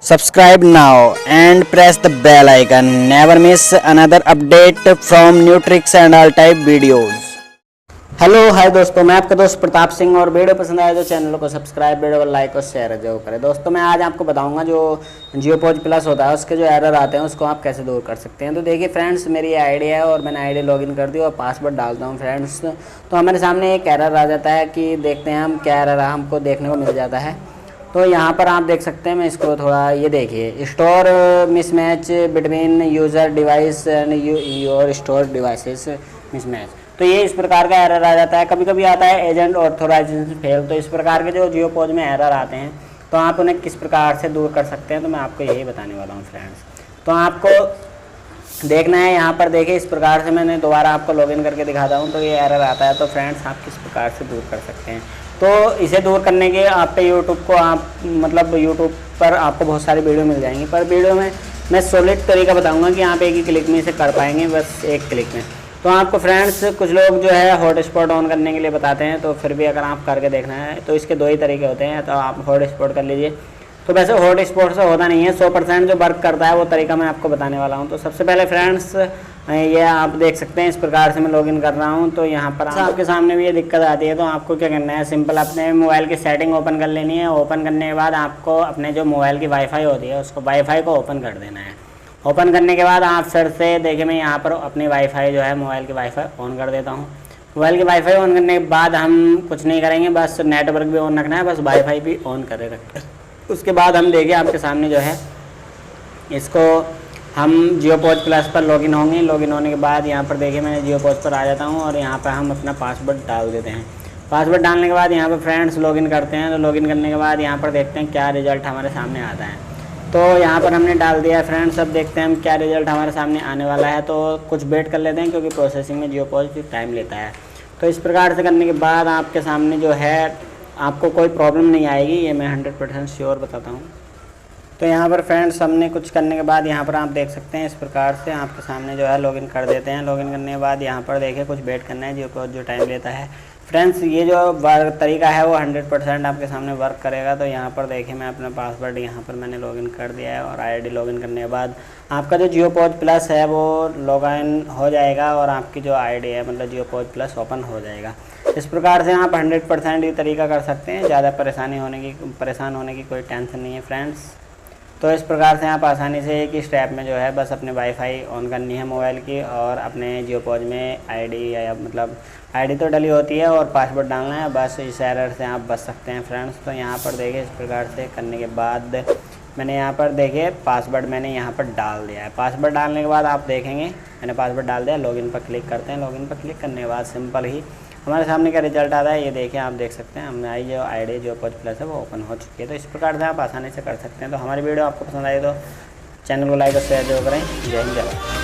Subscribe now and press the bell icon. Never miss another update from new tricks and all type videos. Hello hi दोस्तों, मैं आपका दोस्त प्रताप सिंह और video पसंद आया तो चैनल को सब्सक्राइब, वीडियो को लाइक और शेयर जरूर करें। दोस्तों मैं आज आपको बताऊंगा जो जियो पॉज प्लस होता है उसके जो एरर आते हैं उसको आप कैसे दूर कर सकते हैं। तो देखिए फ्रेंड्स, मेरी आईडी है और मैंने आईडी लॉगिन कर दी और पासवर्ड डालता हूँ फ्रेंड्स, तो हमारे सामने एक एरर आ जाता है कि देखते हैं हम क्या एरर हमको देखने को मिल जाता है। तो यहाँ पर आप देख सकते हैं, मैं इसको थोड़ा ये देखिए, store mismatch between user device and your store devices mismatch. तो ये इस प्रकार का एरर आ जाता है। कभी कभी आता है एजेंट ऑथोराइजेशन फेल। तो इस प्रकार के जो जियो पॉज में एरर आते हैं तो आप उन्हें किस प्रकार से दूर कर सकते हैं, तो मैं आपको यही बताने वाला हूँ फ्रेंड्स। तो आपको देखना है, यहाँ पर देखिए इस प्रकार से मैंने दोबारा आपको लॉगिन करके दिखाता हूँ तो ये एरर आता है। तो फ्रेंड्स आप किस प्रकार से दूर कर सकते हैं, तो इसे दूर करने के आप पे यूट्यूब को आप यूट्यूब पर आपको बहुत सारी वीडियो मिल जाएंगी, पर वीडियो में मैं सॉलिड तरीका बताऊंगा कि आप एक ही क्लिक में इसे कर पाएंगे, बस एक क्लिक में। तो आपको फ्रेंड्स कुछ लोग जो है हॉटस्पॉट ऑन करने के लिए बताते हैं, तो फिर भी अगर आप करके देखना है तो इसके दो ही तरीके होते हैं। तो आप हॉटस्पॉट कर लीजिए। तो वैसे हॉटस्पॉट से होता नहीं है, 100% जो वर्क करता है वो तरीका मैं आपको बताने वाला हूँ। तो सबसे पहले फ्रेंड्स ये आप देख सकते हैं, इस प्रकार से मैं लॉगिन कर रहा हूँ। तो यहाँ पर आपके सामने भी ये दिक्कत आती है, तो आपको क्या करना है, सिंपल अपने मोबाइल की सेटिंग ओपन कर लेनी है। ओपन करने के बाद आपको अपने जो मोबाइल की वाईफाई होती है उसको वाईफाई को ओपन कर देना है। ओपन करने के बाद आप फिर से देखिए, मैं यहाँ पर अपनी वाईफाई जो है मोबाइल की वाईफाई ऑन कर देता हूँ। मोबाइल की वाईफाई ऑन करने के बाद हम कुछ नहीं करेंगे, बस नेटवर्क भी ऑन रखना है, बस वाईफाई भी ऑन करे रखना है। उसके बाद हम देखिए आपके सामने जो है इसको हम जियो पॉज प्लस पर लॉगिन होंगे। लॉगिन होने के बाद यहाँ पर देखिए मैं जियो पॉज पर आ जाता हूँ और यहाँ पर हम अपना पासवर्ड डाल देते हैं। पासवर्ड डालने के बाद यहाँ पर फ्रेंड्स लॉगिन करते हैं। तो लॉगिन करने के बाद यहाँ पर देखते हैं क्या रिजल्ट हमारे सामने आता है। तो यहाँ पर हमने डाल दिया है फ्रेंड्स। अब देखते हैं हम क्या रिजल्ट हमारे सामने आने वाला है। तो कुछ वेट कर लेते हैं क्योंकि प्रोसेसिंग में जियो पॉज टाइम लेता है। तो इस प्रकार से करने के बाद आपके सामने जो है आपको कोई प्रॉब्लम नहीं आएगी, ये मैं 100% श्योर बताता हूँ। तो यहाँ पर फ्रेंड्स हमने कुछ करने के बाद यहाँ पर आप देख सकते हैं इस प्रकार से आपके सामने जो है लॉगिन कर देते हैं। लॉगिन करने के बाद यहाँ पर देखिए कुछ वेट करना है, जो टाइम लेता है फ्रेंड्स। ये जो वर्क तरीका है वो 100% आपके सामने वर्क करेगा। तो यहाँ पर देखिए मैं अपना पासवर्ड यहाँ पर मैंने लॉगिन कर दिया है और आईडी लॉगिन करने के बाद आपका जो जियो पॉज प्लस है वो लॉगिन हो जाएगा और आपकी जो आईडी है जियो पॉज प्लस ओपन हो जाएगा। इस प्रकार से आप 100% ये तरीका कर सकते हैं। ज़्यादा परेशान होने की कोई टेंशन नहीं है फ्रेंड्स। तो इस प्रकार से आप आसानी से एक ही स्टेप में जो है बस अपने वाईफाई ऑन करनी है मोबाइल की और अपने जियो पॉज में आईडी आईडी तो डली होती है और पासवर्ड डालना है, बस इस एरर से आप बच सकते हैं फ्रेंड्स। तो यहाँ पर देखिए इस प्रकार से करने के बाद मैंने यहाँ पर देखिए पासवर्ड मैंने यहाँ पर डाल दिया है। पासवर्ड डालने के बाद आप देखेंगे मैंने पासवर्ड डाल दिया। लॉगिन पर क्लिक करते हैं। लॉगिन पर क्लिक करने के बाद सिंपल ही हमारे सामने का रिजल्ट आता है, ये देखिए आप देख सकते हैं हमारी जो आईडी जियो पॉज प्लस है वो ओपन हो चुकी है। तो इस प्रकार से आप आसानी से कर सकते हैं। तो हमारी वीडियो आपको पसंद आई तो चैनल को लाइक और शेयर जरूर करें। जय हिंद, जय भारत।